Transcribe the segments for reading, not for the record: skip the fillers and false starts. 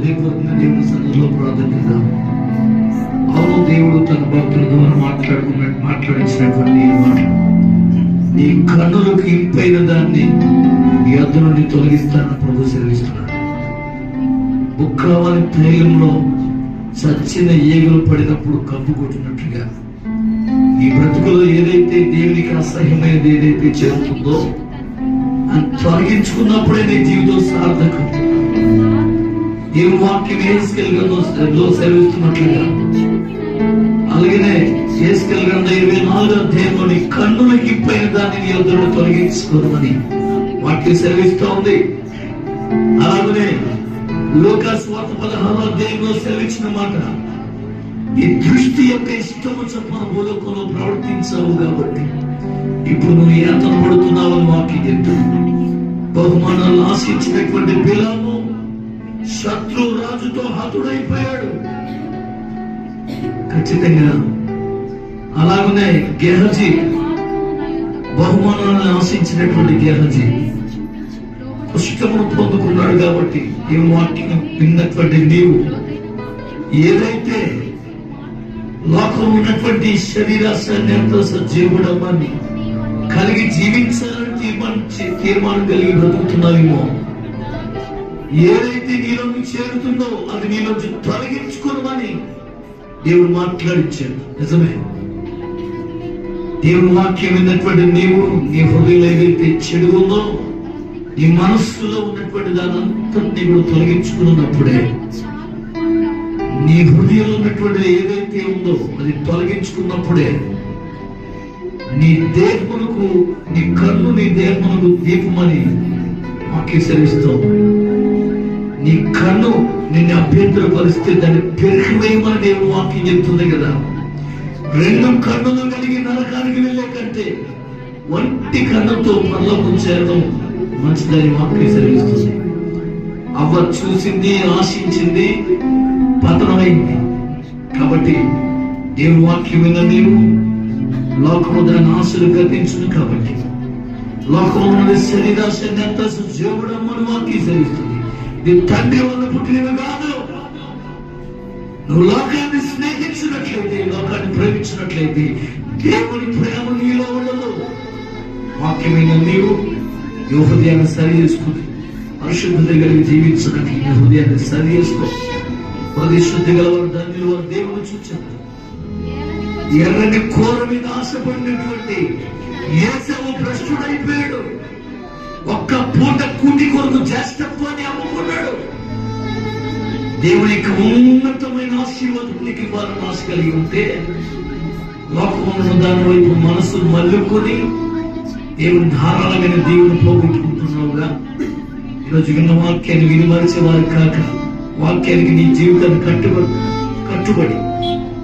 హృదయపూర్వకంగా దేవుని సన్నిధిలో ప్రార్థన చేద్దాం. అవును, దేవుడు తన భక్తుల ద్వారా మాట్లాడించినటువంటి మాటలు, నీ కన్నులకు ఇంపైన దాన్ని నీ అద్దు నుండి తొలగిస్తానని ప్రభు సెలవిస్తున్నాడు. బుక్కావని తైలంలో చచ్చిన ఈగలు పడినప్పుడు కప్పు కొట్టినట్లుగా ఈ బ్రతుకులో ఏదైతే దేవునికి అసహ్యమైనది ఏదైతే చేరుతుందో అది తొలగించుకున్నప్పుడే నీ జీవితం సార్థకం. దేవుని వాక్యం యేసుకేలు గ్రంథంలో సెలవిస్తున్నట్లుగా, అలాగనే యేసుకేలు గ్రంథం 24వ అధ్యాయంలో నీ కన్నులకి ఇంపైన దాన్ని నీ యొద్ద నుండి తొలగించుకోమని వాక్యం సెలవిస్తూ ఉంది. అలాగనే లూకా సువార్త 16వ అధ్యాయంలో సెలవిచ్చిన మాట, నీ దృష్టి యొక్క ఇష్టము చొప్పున భూలోకంలో ప్రవర్తించావు కాబట్టి ఇప్పుడు నువ్వు యాతన పడుతున్నావని వాక్యం చెప్తుంది. బహుమానాలు ఆశించినటువంటి బిలాము శత్రు రాజుతో హతుడైపోయాడు. ఖచ్చితంగా అలాగనే గెహజీ, బహుమానాలను ఆశించినటువంటి గెహజీ పుష్కమును పొందుకున్నాడు. కాబట్టి ఈ వాక్యం విన్నటువంటి నీవు ఏదైతే లోకంలో ఉన్నటువంటి శరీరాశాన్ని ఎంతో సజీవుడమ్మని కలిగి జీవించాలని తీర్మానం కలిగి బ్రతుకుతున్నావేమో, ఏదైతే నీలోకి చేరుతుందో అది నీలోంచి తొలగించుకోమని దేవుడు మాట్లాడించాడు. నిజమే, దేవుని వాక్యం విన్నటువంటి నీవు నీ హృదయంలో ఏదైతే చెడు ఉందో, నీ మనస్సులో ఉన్నటువంటి దాని అంతటినీ కూడా తొలగించుకున్నప్పుడే, నీ హృదయంలో ఉన్నటువంటిది ఏదైతే ఉందో అది తొలగించుకున్నప్పుడే నీ దేహమునకు, నీ కన్ను నీ దేహమునకు దీపమని వాక్యం సెలవిస్తాం. నీ కన్ను నిన్ను అభ్యంతర పరిస్థితి దాన్ని పెరిగివేయమని దేవుడు వాక్యం చెప్తుంది కదా. 2 కన్నులు కలిగి నరకానికి వెళ్ళే కంటే ఒంటి కన్నుతో పరలోకం చేరడం మంచిదని వాక్యం సెలవిస్తుంది. అవ్వ చూసింది, ఆశించింది, పతనమైంది. కాబట్టి దేవుని వాక్యం విన్న నీవు లోకము దాని ఆశలు గతించును. కాబట్టి లోకంలో శరీరాశాన్ని అంతా జీవుడమ్మని వాక్యం సెలవిస్తుంది. నీ తండ్రి వల్ల పుట్టినవి కాదు. నువ్వు లోకాన్ని స్నేహించినట్లయితే, లోకాన్ని ప్రేమించినట్లయితే దేవుని ప్రేమ నీలో ఉండదు. వాక్యమైన నీవు నీ హృదయాన్ని సరి చేసుకుని పరిశుద్ధత కలిగి జీవించడానికి నీ హృదయాన్ని సరి చేసుకో. హృదయ శుద్ధి గలవారు ధన్యులు, వారు దేవుని చూచారు. ఎర్రని కూర మీద ఆశపడినటువంటి యేసవు భ్రష్టుడైపోయాడు. ఒక్క పూట కూటి కొరకు జ్యేష్ఠత్వాన్ని అమ్ముకున్నాడు. దేవుని యొక్క ఉన్నతమైన ఆశీర్వాదం నీకు ఇవ్వాలని ఆశ కలిగి ఉంటే లోకమున్న దాని వైపు మనసును మల్లుకొని దేవుని ధారాళమైన దేవుని పోగొట్టుకుంటున్నావుగా. ఈరోజు విన్న వాక్యాన్ని వినిమరిచేవారు కాక వాక్యానికి నీ జీవితాన్ని కట్టుబడి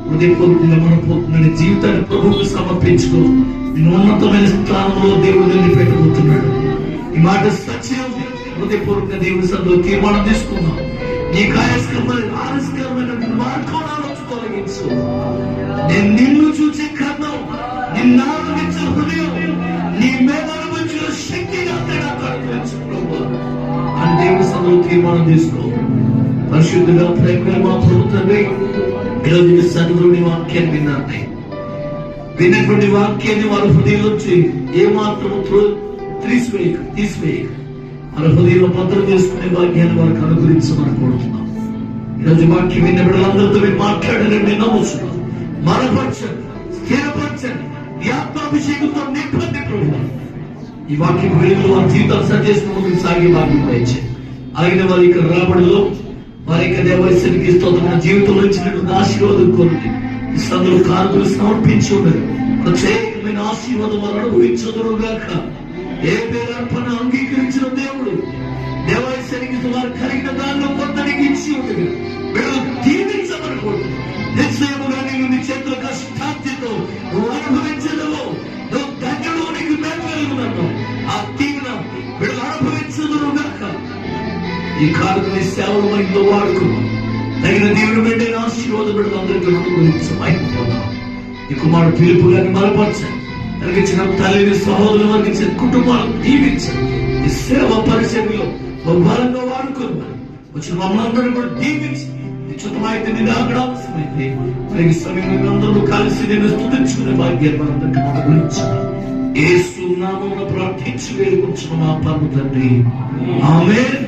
హృదయపూర్వకంగా మనపూర్వకమైన జీవితాన్ని ప్రభువుకు సమర్పించుకో. నేను ఉన్నతమైన స్థానంలో దేవుడు నిలబెట్టబోతున్నాడు. ఈ మాట సత్యం. హృదయపూర్వకంగా దేవుడి సన్నిధిలో తీర్మానం తీసుకున్నాం. నీ ఆలస్కరమైన మార్గంలో తొలగించు. నేను నిన్ను చూసే కన్ను, నిన్ను ఆనందించిన హృదయం, నీ మీద అనుభవించిన శక్తిగా తేడా అని దేవుడి సన్నిధిలో తీర్మానం తీసుకో. పరిశుద్ధుగా ప్రేమగా మా ప్రభుత్వమే ఈరోజు సన్నిధిలోని వాక్యాన్ని విన్నారని విన్నటువంటి వాక్యాన్ని వారి హృదయంలోంచి ఏమాత్రం తీసివేయక మన హృదయంలో భద్రం చేసుకునే వాక్యాన్ని వారికి అనుగ్రహించమని కోరుతున్నాం. ఈరోజు వాక్యం విన్న బిడ్డలందరితో మీరు మాట్లాడాలని నేను నమ్ముతున్నాం. మరపరచండి, స్థిరపరచండి, ఈ ఆత్మాభిషేకంతో నింపండి ప్రభు. ఈ వాక్యం వెలుగులో వారి జీవితాలు సరిచేసిన ముందుకు సాగే వాక్యం దయచేయండి. అలాగే వారి ఇక్కడ రాబడిలో వారి యొక్క దేవస్థానికి స్తోత్రమైన జీవితంలో ఇచ్చినటువంటి ఆశీర్వాదం కొరకు ఈ సందులో కానుకలు సమర్పించి ఉన్నది. ప్రత్యేకమైన ఆశీర్వాదం వారు అనుభవించదురుగాక. ఏ పేరర్పణ అంగీకరించిన దేవుడు దేవాలయానికి వారు కలిగిన దానిలో కొందరికి ఇచ్చి ఉన్నది. వీళ్ళు దీవించబడకూడదు. నిశ్చయముగా నీవు నీ చేతుల కష్టాంతితో నువ్వు అనుభవించలేవు. నువ్వు ధన్యుడు, నీకు మేలు కలుగునను. ఆ దీవెన వీళ్ళు అనుభవించదురుగాక. ఈ కానుకని సేవలు మనతో వాడుకున్నాం. తగిన దేవుడు బిడ్డైన ఆశీర్వాద బిడ్డలు అందరికీ అనుగ్రహించమైపోతున్నాం. ఈ కుమారుడు పిలుపు గారిని మరపరచండి. కలిగించిన తల్లిని, సహోదరులు అందించిన కుటుంబాలను దీవించండి. ఈ సేవ పరిచర్యలో బలంగా వాడుకున్నాం. వచ్చిన మమ్మల్ని అందరూ కూడా దీవించి నిశ్చితమైతే నేను అక్కడ అవసరమైతే మరి సమయంలో అందరూ కలిసి నేను స్తుతించుకునే భాగ్యాన్ని మనందరికీ అనుగ్రహించాలి. యేసు నామమున ప్రార్థించి వేడుకుంటున్నాం మా పరమ తండ్రి. ఆమేన్.